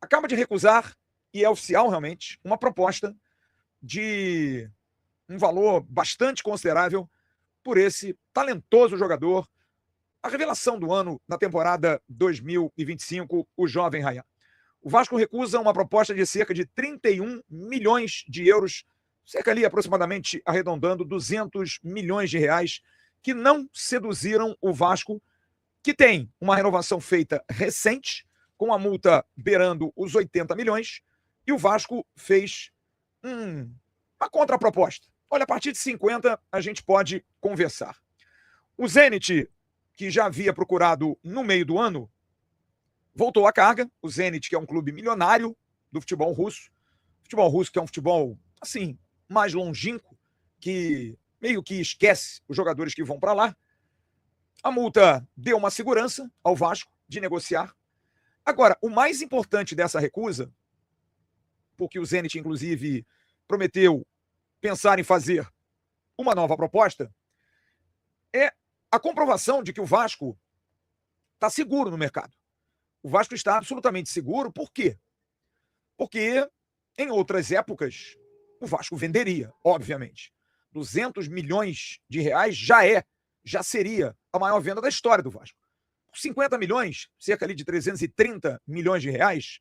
acaba de recusar, e é oficial realmente, uma proposta de um valor bastante considerável por esse talentoso jogador, a revelação do ano na temporada 2025, o jovem Ryan. O Vasco recusa uma proposta de cerca de 31 milhões de euros, cerca ali aproximadamente arredondando 200 milhões de reais, que não seduziram o Vasco, que tem uma renovação feita recente, com a multa beirando os 80 milhões, e o Vasco fez uma contraproposta. Olha, a partir de 50 a gente pode conversar. O Zenit, que já havia procurado no meio do ano, voltou à carga. O Zenit, que é um clube milionário do futebol russo. Futebol russo que é um futebol, assim, mais longínquo, que meio que esquece os jogadores que vão para lá. A multa deu uma segurança ao Vasco de negociar. Agora, o mais importante dessa recusa, porque o Zenit, inclusive, prometeu pensar em fazer uma nova proposta, é a comprovação de que o Vasco está seguro no mercado. O Vasco está absolutamente seguro. Por quê? Porque em outras épocas o Vasco venderia, obviamente. 200 milhões de reais já seria a maior venda da história do Vasco. Por 50 milhões, cerca ali de 330 milhões de reais,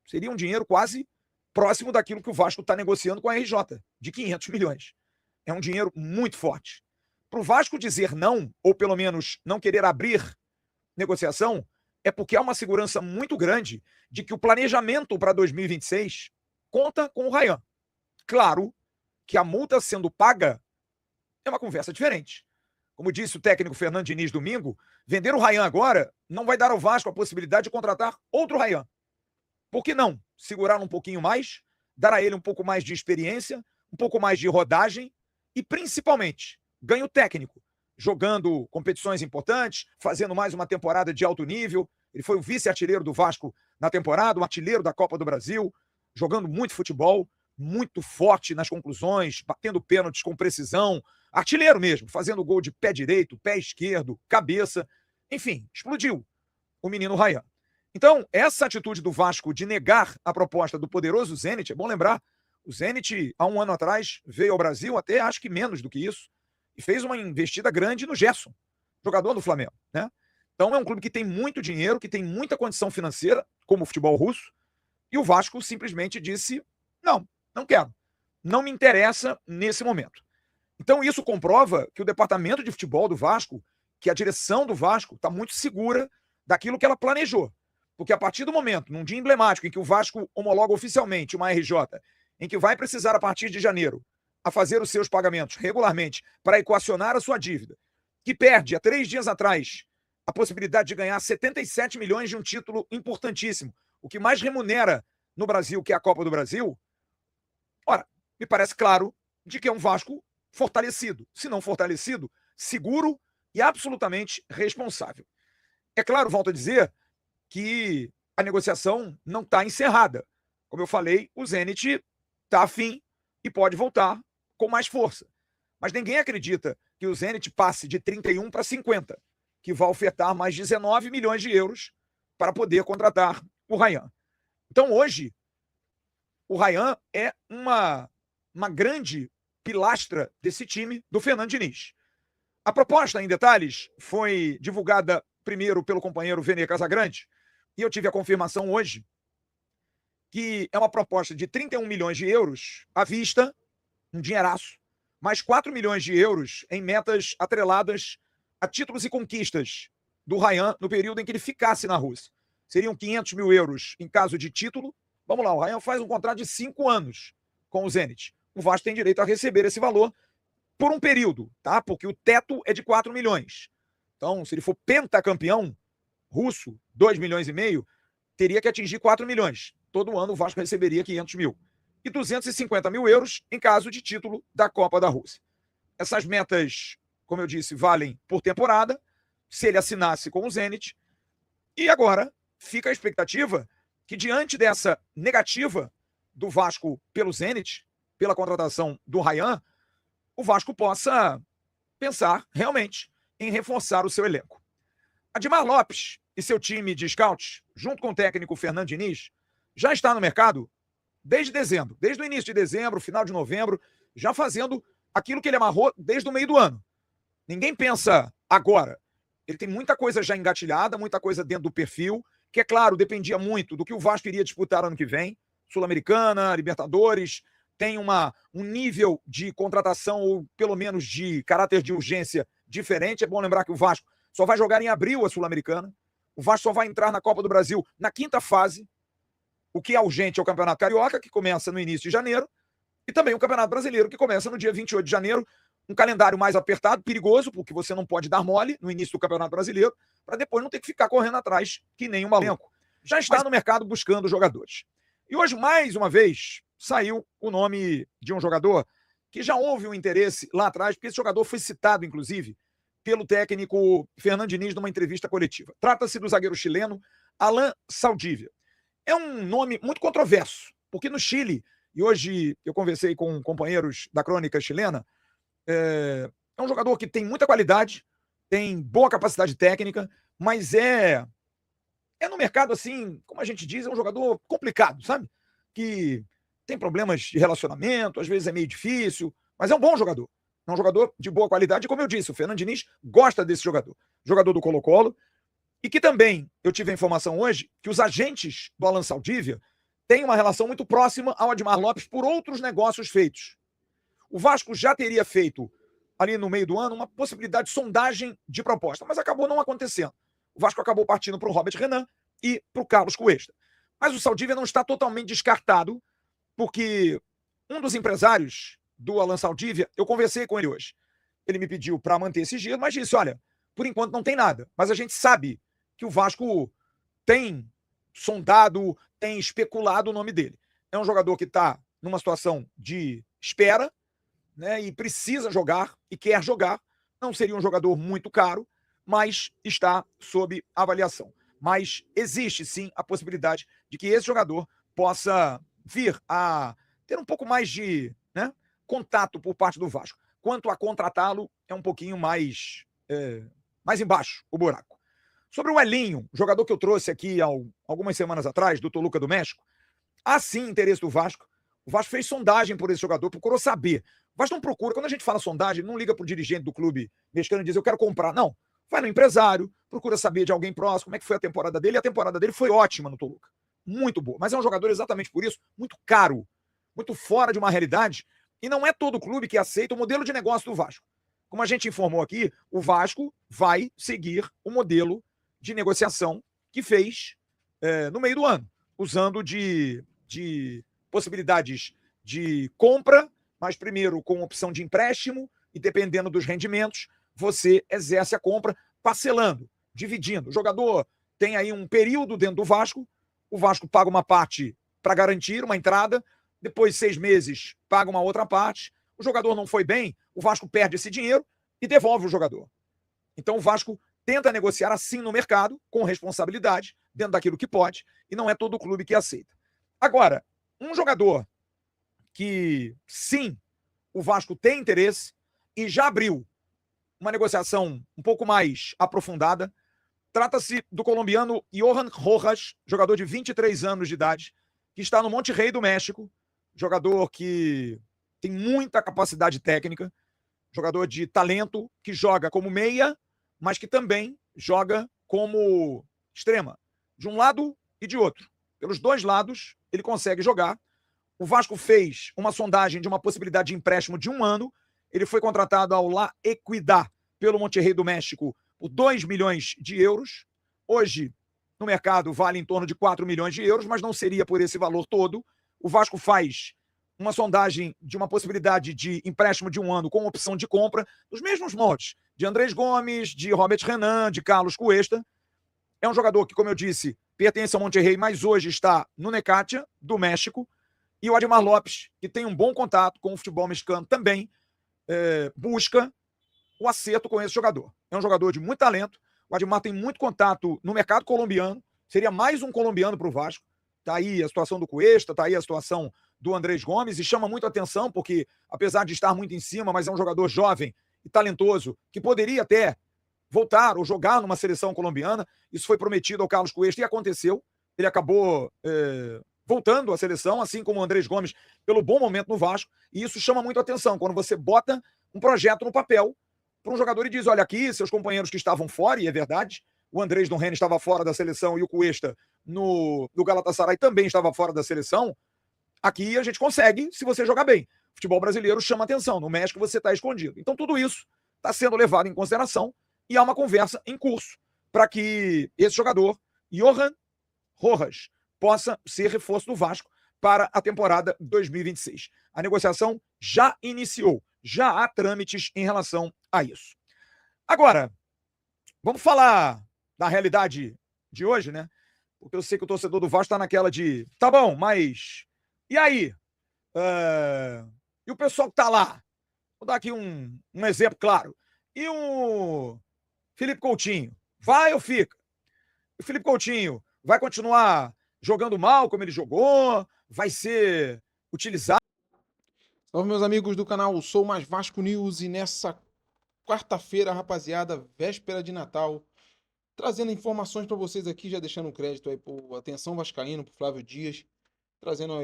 seria um dinheiro quase próximo daquilo que o Vasco está negociando com a RJ, de 500 milhões. É um dinheiro muito forte. Para o Vasco dizer não, ou pelo menos não querer abrir negociação, é porque há uma segurança muito grande de que o planejamento para 2026 conta com o Ryan. Claro que a multa sendo paga é uma conversa diferente. Como disse o técnico Fernando Diniz domingo, vender o Ryan agora não vai dar ao Vasco a possibilidade de contratar outro Ryan. Por que não segurar um pouquinho mais, dar a ele um pouco mais de experiência, um pouco mais de rodagem e, principalmente, ganho técnico, jogando competições importantes, fazendo mais uma temporada de alto nível. Ele foi o vice-artilheiro do Vasco na temporada, o artilheiro da Copa do Brasil, jogando muito futebol, muito forte nas conclusões, batendo pênaltis com precisão, artilheiro mesmo, fazendo gol de pé direito, pé esquerdo, cabeça, enfim, explodiu o menino Ryan. Então, essa atitude do Vasco de negar a proposta do poderoso Zenit, é bom lembrar, o Zenit, há um ano atrás, veio ao Brasil, até acho que menos do que isso, e fez uma investida grande no Gerson, jogador do Flamengo, né? Então é um clube que tem muito dinheiro, que tem muita condição financeira, como o futebol russo, e o Vasco simplesmente disse, não quero, não me interessa nesse momento. Então isso comprova que o departamento de futebol do Vasco, que a direção do Vasco está muito segura daquilo que ela planejou. Porque a partir do momento, num dia emblemático, em que o Vasco homologa oficialmente uma RJ, em que vai precisar, a partir de janeiro, a fazer os seus pagamentos regularmente para equacionar a sua dívida, que perde, há 3 dias atrás, a possibilidade de ganhar 77 milhões de um título importantíssimo, o que mais remunera no Brasil, que é a Copa do Brasil, ora, me parece claro de que é um Vasco fortalecido. Se não fortalecido, seguro e absolutamente responsável. É claro, volto a dizer, que a negociação não está encerrada. Como eu falei, o Zenit está afim e pode voltar com mais força. Mas ninguém acredita que o Zenit passe de 31 para 50, que vai ofertar mais 19 milhões de euros para poder contratar o Ryan. Então, hoje, o Ryan é uma grande pilastra desse time do Fernando Diniz. A proposta, em detalhes, foi divulgada primeiro pelo companheiro Vene Casagrande, e eu tive a confirmação hoje que é uma proposta de 31 milhões de euros à vista, um dinheiraço, mais 4 milhões de euros em metas atreladas a títulos e conquistas do Ryan no período em que ele ficasse na Rússia. Seriam 500 mil euros em caso de título. Vamos lá, o Ryan faz um contrato de 5 anos com o Zenit. O Vasco tem direito a receber esse valor por um período, tá? Porque o teto é de 4 milhões. Então, se ele for pentacampeão russo, 2 milhões e meio, teria que atingir 4 milhões. Todo ano o Vasco receberia 500 mil. E 250 mil euros em caso de título da Copa da Rússia. Essas metas, como eu disse, valem por temporada, se ele assinasse com o Zenit. E agora fica a expectativa que, diante dessa negativa do Vasco pelo Zenit, pela contratação do Ryan, o Vasco possa pensar realmente em reforçar o seu elenco. Admar Lopes e seu time de scouts, junto com o técnico Fernando Diniz, já está no mercado desde dezembro, desde o início de dezembro, final de novembro, já fazendo aquilo que ele amarrou desde o meio do ano. Ninguém pensa agora. Ele tem muita coisa já engatilhada, muita coisa dentro do perfil, que, é claro, dependia muito do que o Vasco iria disputar ano que vem. Sul-Americana, Libertadores, tem um nível de contratação, ou pelo menos de caráter de urgência, diferente. É bom lembrar que o Vasco só vai jogar em abril a Sul-Americana. O Vasco só vai entrar na Copa do Brasil na quinta fase. O que é urgente é o Campeonato Carioca, que começa no início de janeiro, e também o Campeonato Brasileiro, que começa no dia 28 de janeiro, um calendário mais apertado, perigoso, porque você não pode dar mole no início do Campeonato Brasileiro, para depois não ter que ficar correndo atrás que nem um maluco. Já está no mercado buscando jogadores. E hoje, mais uma vez, saiu o nome de um jogador que já houve um interesse lá atrás, porque esse jogador foi citado, inclusive, pelo técnico Fernando Diniz numa entrevista coletiva. Trata-se do zagueiro chileno Alan Saldívia. É um nome muito controverso, porque no Chile, e hoje eu conversei com companheiros da crônica chilena, é um jogador que tem muita qualidade, tem boa capacidade técnica, mas é no mercado, assim, como a gente diz, é um jogador complicado, sabe? Que tem problemas de relacionamento, às vezes é meio difícil, mas é um bom jogador. É um jogador de boa qualidade, e como eu disse, o Fernando Diniz gosta desse jogador. Jogador do Colo-Colo, e que também, eu tive a informação hoje, que os agentes do Alan Saldívia têm uma relação muito próxima ao Admar Lopes por outros negócios feitos. O Vasco já teria feito, ali no meio do ano, uma possibilidade de sondagem de proposta, mas acabou não acontecendo. O Vasco acabou partindo para o Robert Renan e para o Carlos Cuesta. Mas o Saldívia não está totalmente descartado, porque um dos empresários do Alan Saldívia, eu conversei com ele hoje. Ele me pediu para manter esse giro, mas disse, olha, por enquanto não tem nada, mas a gente sabe que o Vasco tem sondado, tem especulado o nome dele. É um jogador que está numa situação de espera, né, e precisa jogar e quer jogar. Não seria um jogador muito caro, mas está sob avaliação. Mas existe sim a possibilidade de que esse jogador possa vir a ter um pouco mais de, né, contato por parte do Vasco. Quanto a contratá-lo, é um pouquinho mais embaixo o buraco. Sobre o Elinho, jogador que eu trouxe aqui algumas semanas atrás, do Toluca do México, há sim interesse do Vasco. O Vasco fez sondagem por esse jogador, procurou saber. O Vasco não procura, quando a gente fala sondagem, não liga para o dirigente do clube mexicano e diz, eu quero comprar. Não, vai no empresário, procura saber de alguém próximo, como é que foi a temporada dele, e a temporada dele foi ótima no Toluca. Muito boa, mas é um jogador exatamente por isso, muito caro, muito fora de uma realidade, e não é todo clube que aceita o modelo de negócio do Vasco. Como a gente informou aqui, o Vasco vai seguir o modelo de negociação que fez no meio do ano, usando de possibilidades de compra, mas primeiro com opção de empréstimo, e dependendo dos rendimentos, você exerce a compra parcelando, dividindo. O jogador tem aí um período dentro do Vasco, o Vasco paga uma parte para garantir uma entrada, depois 6 meses paga uma outra parte, o jogador não foi bem, o Vasco perde esse dinheiro e devolve o jogador. Então o Vasco tenta negociar assim no mercado, com responsabilidade, dentro daquilo que pode, e não é todo clube que aceita. Agora, um jogador que, sim, o Vasco tem interesse e já abriu uma negociação um pouco mais aprofundada, trata-se do colombiano Johan Rojas, jogador de 23 anos de idade, que está no Monterrey do México, jogador que tem muita capacidade técnica, jogador de talento, que joga como meia, mas que também joga como extrema, de um lado e de outro. Pelos dois lados, ele consegue jogar. O Vasco fez uma sondagem de uma possibilidade de empréstimo de 1 ano. Ele foi contratado ao La Equidad pelo Monterrey do México por 2 milhões de euros. Hoje, no mercado, vale em torno de 4 milhões de euros, mas não seria por esse valor todo. O Vasco faz uma sondagem de uma possibilidade de empréstimo de 1 ano com opção de compra, dos mesmos moldes, de Andrés Gomes, de Robert Renan, de Carlos Cuesta. É um jogador que, como eu disse, pertence ao Monterrey, mas hoje está no Necaxa, do México. E o Admar Lopes, que tem um bom contato com o futebol mexicano, também busca o acerto com esse jogador. É um jogador de muito talento. O Admar tem muito contato no mercado colombiano. Seria mais um colombiano para o Vasco. Está aí a situação do Cuesta, está aí a situação do Andrés Gomes, e chama muito atenção, porque, apesar de estar muito em cima, mas é um jogador jovem e talentoso, que poderia até voltar ou jogar numa seleção colombiana. Isso foi prometido ao Carlos Cuesta e aconteceu. Ele acabou voltando à seleção, assim como o Andrés Gomes, pelo bom momento no Vasco, e isso chama muito atenção, quando você bota um projeto no papel para um jogador e diz, olha aqui, seus companheiros que estavam fora, e é verdade, o Andrés do Rennes estava fora da seleção e o Cuesta no Galatasaray também estava fora da seleção, aqui a gente consegue se você jogar bem. O futebol brasileiro chama atenção, no México você está escondido. Então tudo isso está sendo levado em consideração e há uma conversa em curso para que esse jogador, Johan Rojas, possa ser reforço do Vasco para a temporada 2026. A negociação já iniciou, já há trâmites em relação a isso. Agora, vamos falar da realidade de hoje, né? Porque eu sei que o torcedor do Vasco está naquela de, tá bom, mas e aí? E o pessoal que está lá? Vou dar aqui um exemplo claro. E o Felipe Coutinho? Vai ou fica? O Felipe Coutinho vai continuar jogando mal como ele jogou? Vai ser utilizado? Salve, meus amigos do canal Sou Mais Vasco News, e nessa quarta-feira, rapaziada, véspera de Natal, trazendo informações para vocês aqui, já deixando um crédito aí por Atenção Vascaíno, por Flávio Dias, trazendo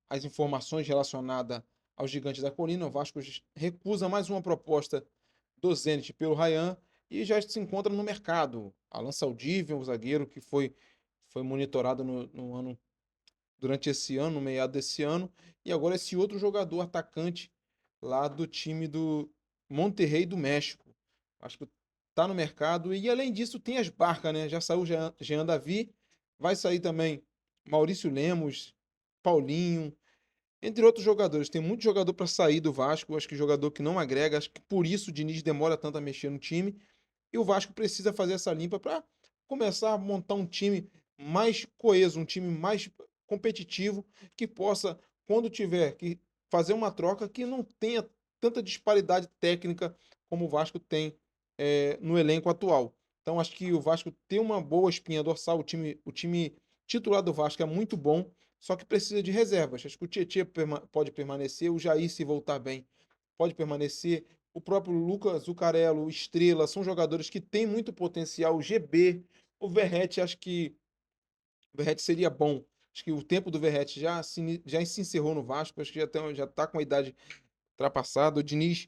as informações relacionadas aos Gigantes da Colina. O Vasco recusa mais uma proposta do Zenit pelo Ryan e já se encontra no mercado. Alan Saldívia, um zagueiro que foi monitorado no ano, durante esse ano, no meado desse ano, e agora esse outro jogador atacante lá do time do Monterrey do México. Acho que tá no mercado. E além disso, tem as barcas, né? Já saiu o Jean Davi, vai sair também Maurício Lemos, Paulinho, entre outros jogadores. Tem muito jogador para sair do Vasco, acho que jogador que não agrega, acho que por isso o Diniz demora tanto a mexer no time. E o Vasco precisa fazer essa limpa para começar a montar um time mais coeso, um time mais competitivo, que possa, quando tiver que fazer uma troca, que não tenha tanta disparidade técnica como o Vasco tem no elenco atual. Então acho que o Vasco tem uma boa espinha dorsal, o time titular do Vasco é muito bom, só que precisa de reservas. Acho que o Tietê pode permanecer, o Jair, se voltar bem, pode permanecer. O próprio Lucas Zucarello, o Estrela, são jogadores que têm muito potencial. O GB, o Verratti, acho que o Verratti seria bom. Acho que o tempo do Verratti já se encerrou no Vasco, acho que já tá com a idade ultrapassada. O Diniz,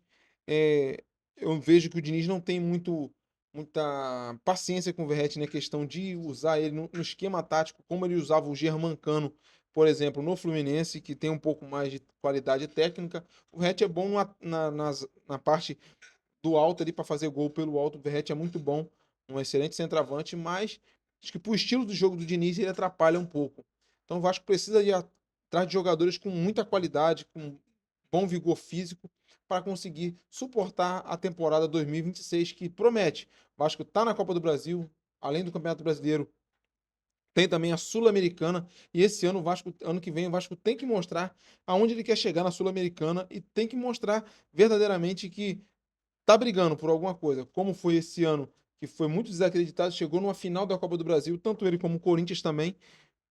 eu vejo que o Diniz não tem muita paciência com o Verratti na questão de usar ele no esquema tático, como ele usava o Germancano, por exemplo, no Fluminense, que tem um pouco mais de qualidade técnica. O Verratti é bom na parte do alto ali para fazer gol pelo alto. O Verratti é muito bom, um excelente centroavante, mas acho que pro estilo do jogo do Diniz ele atrapalha um pouco. Então o Vasco precisa ir atrás de jogadores com muita qualidade, com bom vigor físico, para conseguir suportar a temporada 2026, que promete. O Vasco está na Copa do Brasil, além do Campeonato Brasileiro, tem também a Sul-Americana, e esse ano, ano que vem, o Vasco tem que mostrar aonde ele quer chegar na Sul-Americana e tem que mostrar verdadeiramente que tá brigando por alguma coisa, como foi esse ano, que foi muito desacreditado, chegou numa final da Copa do Brasil, tanto ele como o Corinthians também,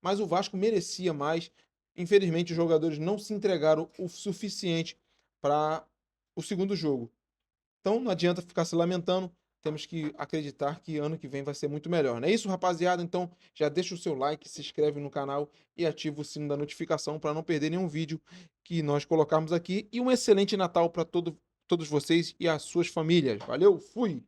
mas o Vasco merecia mais. Infelizmente, os jogadores não se entregaram o suficiente para o segundo jogo. Então, não adianta ficar se lamentando, temos que acreditar que ano que vem vai ser muito melhor. Não é isso, rapaziada? Então, já deixa o seu like, se inscreve no canal e ativa o sino da notificação para não perder nenhum vídeo que nós colocarmos aqui. E um excelente Natal para todos vocês e as suas famílias. Valeu, fui!